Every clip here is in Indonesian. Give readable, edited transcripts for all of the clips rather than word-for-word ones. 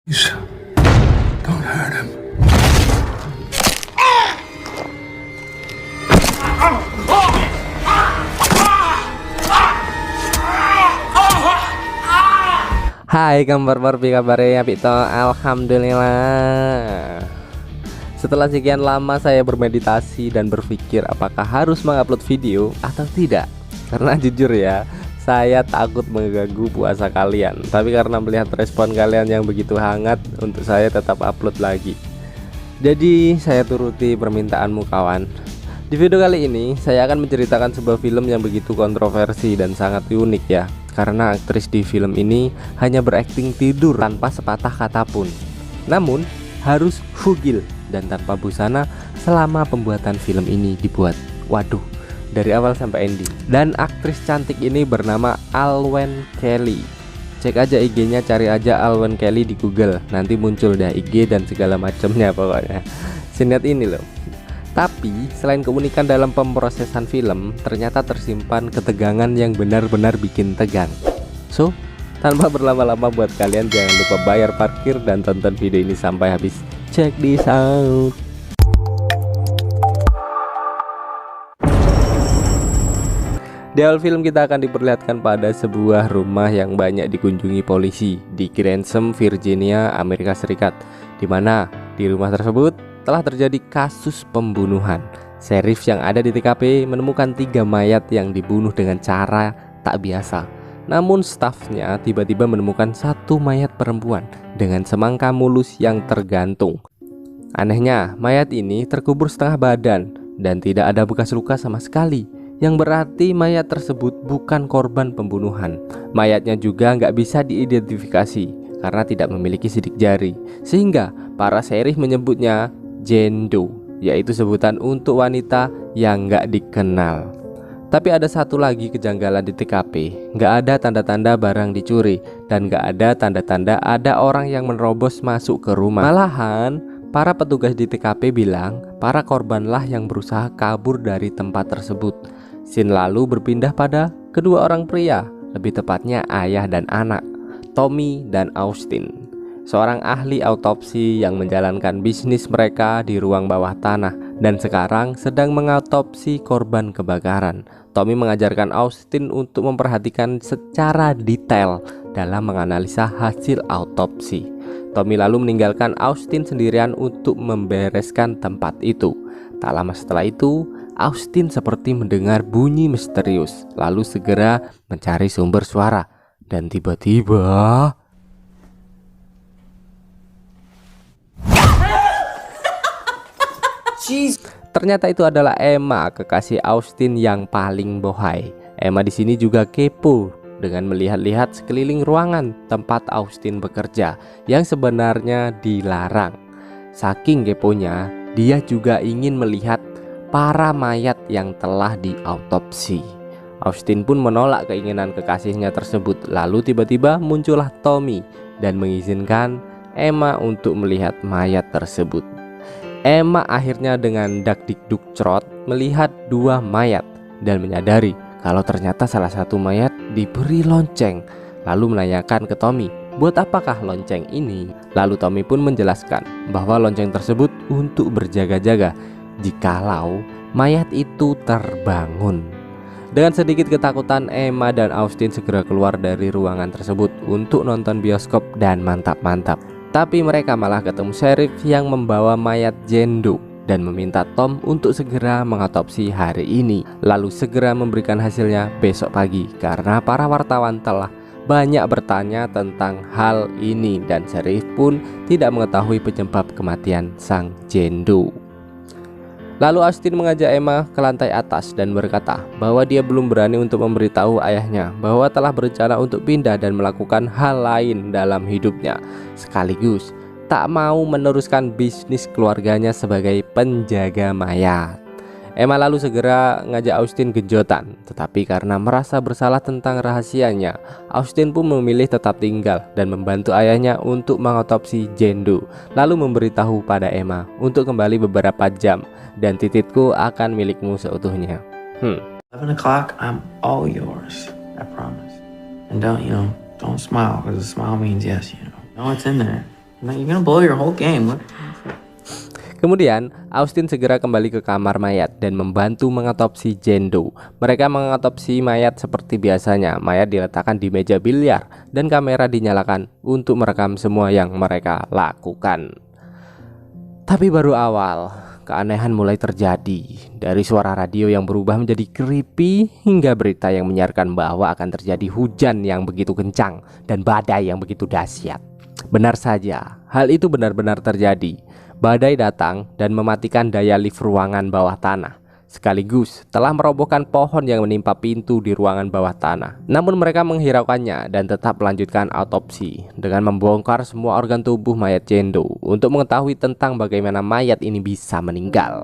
Please, don't hurt him. Hai gambar kabarnya Pito, alhamdulillah. Setelah sekian lama saya bermeditasi dan berpikir apakah harus mengupload video atau tidak. Karena jujur ya, saya takut mengganggu puasa kalian. Tapi karena melihat respon kalian yang begitu hangat, untuk saya tetap upload lagi. Jadi saya turuti permintaanmu kawan. Di video kali ini saya akan menceritakan sebuah film yang begitu kontroversi dan sangat unik ya. Karena aktris di film ini hanya berakting tidur tanpa sepatah kata pun. Namun harus fugil dan tanpa busana selama pembuatan film ini dibuat. Waduh, dari awal sampai ending. Dan aktris cantik ini bernama Alwen Kelly. Cek aja IG-nya, cari aja Alwen Kelly di Google. Nanti muncul dah IG dan segala macamnya pokoknya. Siniat ini loh. Tapi selain keunikan dalam pemrosesan film, ternyata tersimpan ketegangan yang benar-benar bikin tegang. So, tanpa berlama-lama buat kalian jangan lupa bayar parkir dan tonton video ini sampai habis. Check this out. Di awal film kita akan diperlihatkan pada sebuah rumah yang banyak dikunjungi polisi di Grantham, Virginia, Amerika Serikat, di mana di rumah tersebut telah terjadi kasus pembunuhan. Sheriff yang ada di TKP menemukan 3 mayat yang dibunuh dengan cara tak biasa. Namun stafnya tiba-tiba menemukan 1 mayat perempuan dengan semangka mulus yang tergantung. Anehnya, mayat ini terkubur setengah badan dan tidak ada bekas luka sama sekali, yang berarti mayat tersebut bukan korban pembunuhan. Mayatnya juga nggak bisa diidentifikasi karena tidak memiliki sidik jari, sehingga para sheriff menyebutnya Jane Doe, yaitu sebutan untuk wanita yang nggak dikenal. Tapi ada satu lagi kejanggalan di TKP, nggak ada tanda-tanda barang dicuri dan nggak ada tanda-tanda ada orang yang menerobos masuk ke rumah. Malahan para petugas di TKP bilang para korbanlah yang berusaha kabur dari tempat tersebut. Scene lalu berpindah pada kedua orang pria, lebih tepatnya ayah dan anak, Tommy dan Austin, seorang ahli autopsi yang menjalankan bisnis mereka di ruang bawah tanah dan sekarang sedang mengautopsi korban kebakaran. Tommy mengajarkan Austin untuk memperhatikan secara detail dalam menganalisa hasil autopsi. Tommy lalu meninggalkan Austin sendirian untuk membereskan tempat itu. Tak lama setelah itu, Austin seperti mendengar bunyi misterius, lalu segera mencari sumber suara. Dan tiba-tiba ternyata itu adalah Emma, kekasih Austin yang paling bohai. Emma di sini juga kepo dengan melihat-lihat sekeliling ruangan tempat Austin bekerja yang sebenarnya dilarang. Saking keponya, dia juga ingin melihat para mayat yang telah diautopsi. Austin pun menolak keinginan kekasihnya tersebut. Lalu tiba-tiba muncullah Tommy dan mengizinkan Emma untuk melihat mayat tersebut. Emma akhirnya dengan dakdikduk cerot melihat 2 mayat dan menyadari kalau ternyata salah satu mayat diberi lonceng. Lalu menanyakan ke Tommy, buat apakah lonceng ini? Lalu Tommy pun menjelaskan bahwa lonceng tersebut untuk berjaga-jaga jikalau mayat itu terbangun. Dengan sedikit ketakutan, Emma dan Austin segera keluar dari ruangan tersebut untuk nonton bioskop dan mantap-mantap. Tapi mereka malah ketemu sheriff yang membawa mayat Jane Doe dan meminta Tom untuk segera mengautopsi hari ini, lalu segera memberikan hasilnya besok pagi karena para wartawan telah banyak bertanya tentang hal ini dan sheriff pun tidak mengetahui penyebab kematian sang Jane Doe. Lalu Austin mengajak Emma ke lantai atas dan berkata bahwa dia belum berani untuk memberitahu ayahnya bahwa telah berencana untuk pindah dan melakukan hal lain dalam hidupnya, sekaligus tak mau meneruskan bisnis keluarganya sebagai penjaga mayat. Emma lalu segera ngajak Austin genjotan, tetapi karena merasa bersalah tentang rahasianya, Austin pun memilih tetap tinggal dan membantu ayahnya untuk mengautopsi Jane Doe, lalu memberitahu pada Emma untuk kembali beberapa jam dan tititku akan milikmu seutuhnya. 11 o'clock, I'm all yours, I promise. And don't smile, because a smile means yes, Know what's in there. Now you're gonna blow your whole game. What? Kemudian, Austin segera kembali ke kamar mayat dan membantu mengotopsi Jendo. Mereka mengotopsi mayat seperti biasanya. Mayat diletakkan di meja biliar dan kamera dinyalakan untuk merekam semua yang mereka lakukan. Tapi baru awal, keanehan mulai terjadi. Dari suara radio yang berubah menjadi creepy hingga berita yang menyiarkan bahwa akan terjadi hujan yang begitu kencang dan badai yang begitu dahsyat. Benar saja, hal itu benar-benar terjadi. Badai datang dan mematikan daya lift ruangan bawah tanah, sekaligus telah merobohkan pohon yang menimpa pintu di ruangan bawah tanah. Namun mereka menghiraukannya dan tetap melanjutkan autopsi dengan membongkar semua organ tubuh mayat Jendo untuk mengetahui tentang bagaimana mayat ini bisa meninggal.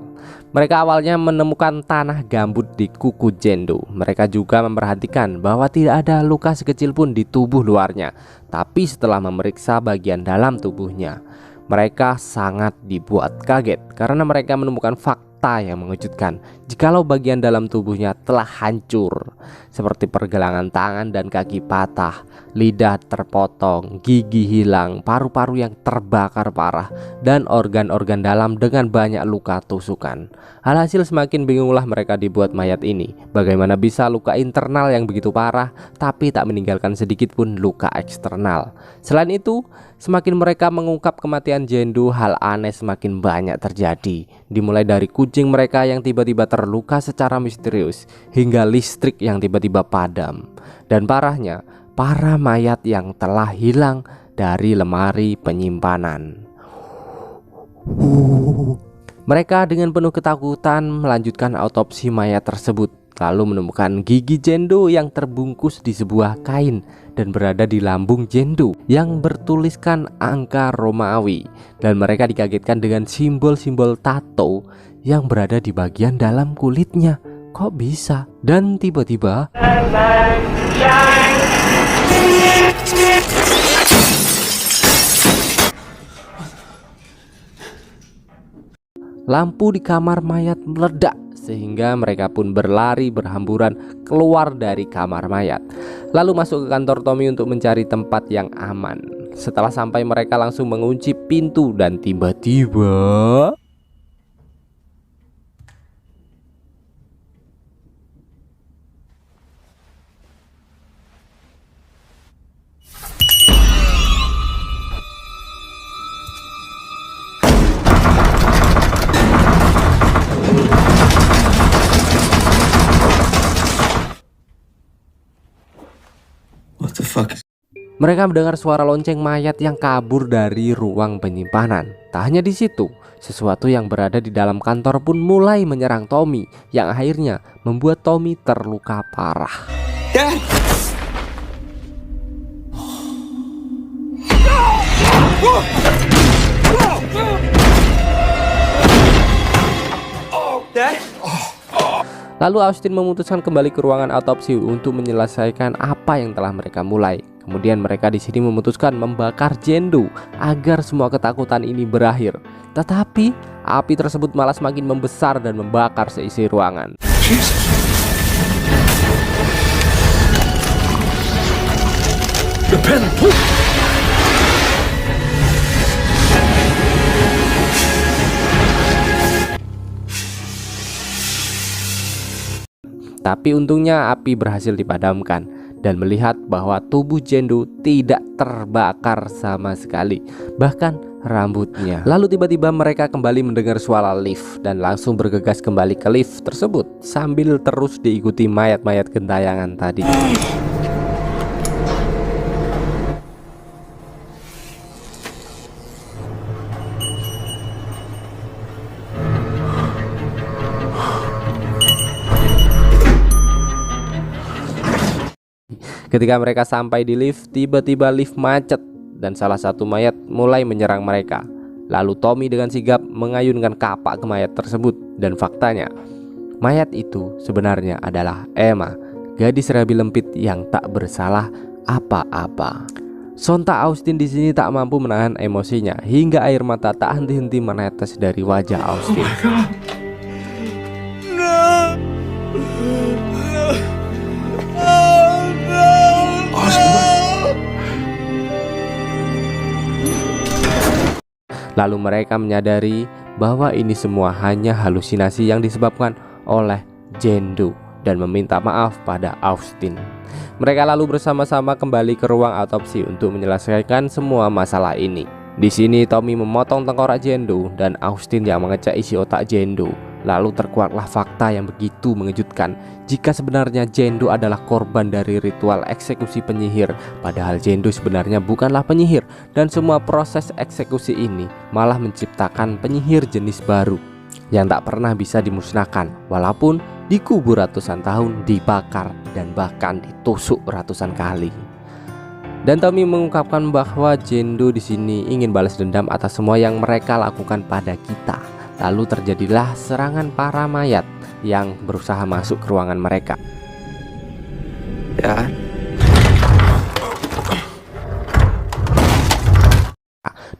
Mereka awalnya menemukan tanah gambut di kuku Jendo. Mereka juga memperhatikan bahwa tidak ada luka sekecil pun di tubuh luarnya. Tapi setelah memeriksa bagian dalam tubuhnya, mereka sangat dibuat kaget karena mereka menemukan fakta yang mengejutkan. Jikalau bagian dalam tubuhnya telah hancur, seperti pergelangan tangan dan kaki patah, lidah terpotong, gigi hilang, paru-paru yang terbakar parah, dan organ-organ dalam dengan banyak luka tusukan. Alhasil semakin bingunglah mereka dibuat mayat ini. Bagaimana bisa luka internal yang begitu parah tapi tak meninggalkan sedikit pun luka eksternal. Selain itu, semakin mereka mengungkap kematian Jendo, hal aneh semakin banyak terjadi. Dimulai dari kucing mereka yang tiba-tiba terluka secara misterius, hingga listrik yang tiba-tiba padam. Dan parahnya, para mayat yang telah hilang dari lemari penyimpanan. Mereka dengan penuh ketakutan melanjutkan autopsi mayat tersebut, lalu menemukan gigi Jendo yang terbungkus di sebuah kain dan berada di lambung Jendo yang bertuliskan angka Romawi, dan mereka dikagetkan dengan simbol-simbol tato yang berada di bagian dalam kulitnya. Kok bisa? Dan tiba-tiba lampu di kamar mayat meledak sehingga mereka pun berlari berhamburan keluar dari kamar mayat, lalu masuk ke kantor Tommy untuk mencari tempat yang aman. Setelah sampai, mereka langsung mengunci pintu dan tiba-tiba What the fuck is... mereka mendengar suara lonceng mayat yang kabur dari ruang penyimpanan. Tak hanya di situ, sesuatu yang berada di dalam kantor pun mulai menyerang Tommy, yang akhirnya membuat Tommy terluka parah. Dad! Dad? Lalu Austin memutuskan kembali ke ruangan autopsi untuk menyelesaikan apa yang telah mereka mulai. Kemudian mereka di sini memutuskan membakar Jendo agar semua ketakutan ini berakhir. Tetapi api tersebut malah semakin membesar dan membakar seisi ruangan. Jesus. The pen. Tapi untungnya api berhasil dipadamkan, dan melihat bahwa tubuh Jendo tidak terbakar sama sekali, bahkan rambutnya. Lalu tiba-tiba mereka kembali mendengar suara lift dan langsung bergegas kembali ke lift tersebut sambil terus diikuti mayat-mayat gentayangan tadi. Ketika mereka sampai di lift, tiba-tiba lift macet dan salah satu mayat mulai menyerang mereka. Lalu Tommy dengan sigap mengayunkan kapak ke mayat tersebut, dan faktanya mayat itu sebenarnya adalah Emma, gadis rabi lempit yang tak bersalah apa-apa. Sontak Austin di sini tak mampu menahan emosinya hingga air mata tak henti-henti menetes dari wajah Austin. Lalu mereka menyadari bahwa ini semua hanya halusinasi yang disebabkan oleh Jendo dan meminta maaf pada Austin. Mereka lalu bersama-sama kembali ke ruang autopsi untuk menyelesaikan semua masalah ini. Di sini Tommy memotong tengkorak Jendo dan Austin yang mengecek isi otak Jendo. Lalu terkuaklah fakta yang begitu mengejutkan jika sebenarnya Jendo adalah korban dari ritual eksekusi penyihir. Padahal Jendo sebenarnya bukanlah penyihir, dan semua proses eksekusi ini malah menciptakan penyihir jenis baru yang tak pernah bisa dimusnahkan, walaupun dikubur ratusan tahun, dibakar, dan bahkan ditusuk ratusan kali. Dan Tommy mengungkapkan bahwa Jendo di sini ingin balas dendam atas semua yang mereka lakukan pada kita. Lalu terjadilah serangan para mayat yang berusaha masuk ke ruangan mereka. Dad?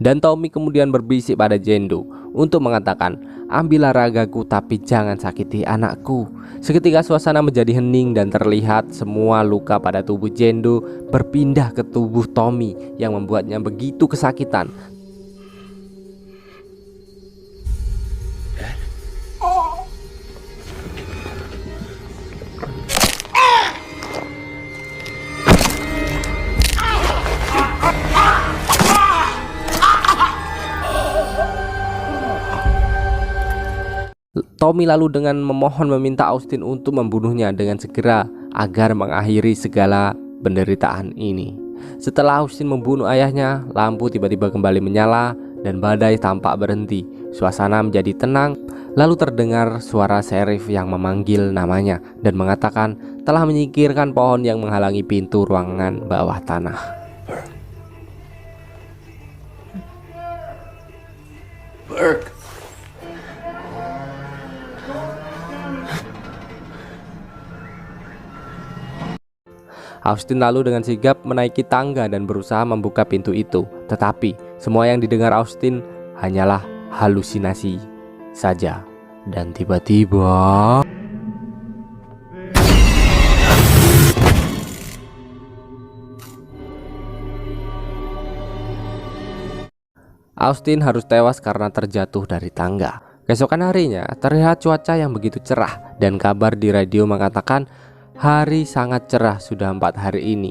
Dan Tommy kemudian berbisik pada Jendo untuk mengatakan, "Ambillah ragaku tapi jangan sakiti anakku." Seketika suasana menjadi hening dan terlihat semua luka pada tubuh Jendo berpindah ke tubuh Tommy yang membuatnya begitu kesakitan. Tommy lalu dengan memohon meminta Austin untuk membunuhnya dengan segera agar mengakhiri segala penderitaan ini. Setelah Austin membunuh ayahnya, lampu tiba-tiba kembali menyala dan badai tampak berhenti. Suasana menjadi tenang, lalu terdengar suara sheriff yang memanggil namanya dan mengatakan telah menyingkirkan pohon yang menghalangi pintu ruangan bawah tanah. Burke. Austin lalu dengan sigap menaiki tangga dan berusaha membuka pintu itu. Tetapi semua yang didengar Austin hanyalah halusinasi saja. Dan tiba-tiba Austin harus tewas karena terjatuh dari tangga. Keesokan harinya terlihat cuaca yang begitu cerah dan kabar di radio mengatakan hari sangat cerah sudah 4 hari ini.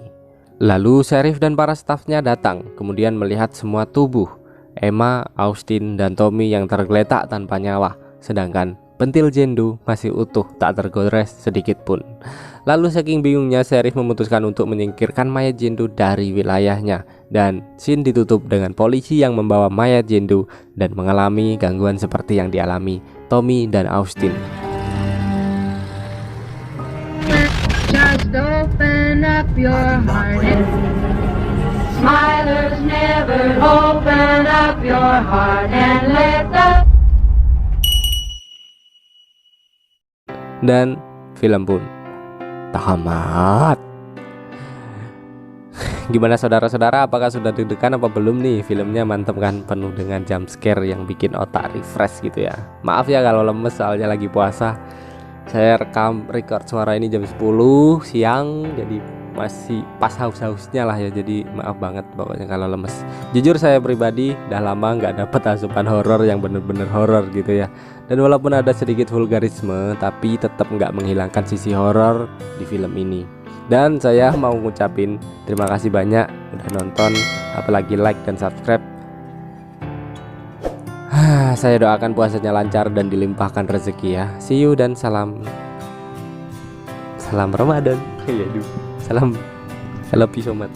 Lalu sheriff dan para stafnya datang, kemudian melihat semua tubuh Emma, Austin, dan Tommy yang tergeletak tanpa nyawa, sedangkan pentil Jendo masih utuh, tak tergores sedikit pun. Lalu saking bingungnya sheriff memutuskan untuk menyingkirkan mayat Jendo dari wilayahnya, dan scene ditutup dengan polisi yang membawa mayat Jendo dan mengalami gangguan seperti yang dialami Tommy dan Austin. Just open up your heart and smilers never open up your heart and let the. Dan film pun tamat. Gimana saudara-saudara, apakah sudah deg-degan apa belum nih? Filmnya mantep kan, penuh dengan jump scare yang bikin otak refresh gitu ya. Maaf ya kalau lemes soalnya lagi puasa. Saya record suara ini jam 10 siang, jadi masih pas haus-hausnya lah ya. Jadi maaf banget pokoknya kalau lemes. Jujur saya pribadi udah lama nggak dapet asupan horor yang bener-bener horor gitu ya. Dan walaupun ada sedikit vulgarisme, tapi tetap nggak menghilangkan sisi horor di film ini. Dan saya mau ngucapin terima kasih banyak udah nonton, apalagi like dan subscribe. Saya doakan puasanya lancar dan dilimpahkan rezeki ya. See you dan salam Ramadan. Salam, I love you so much.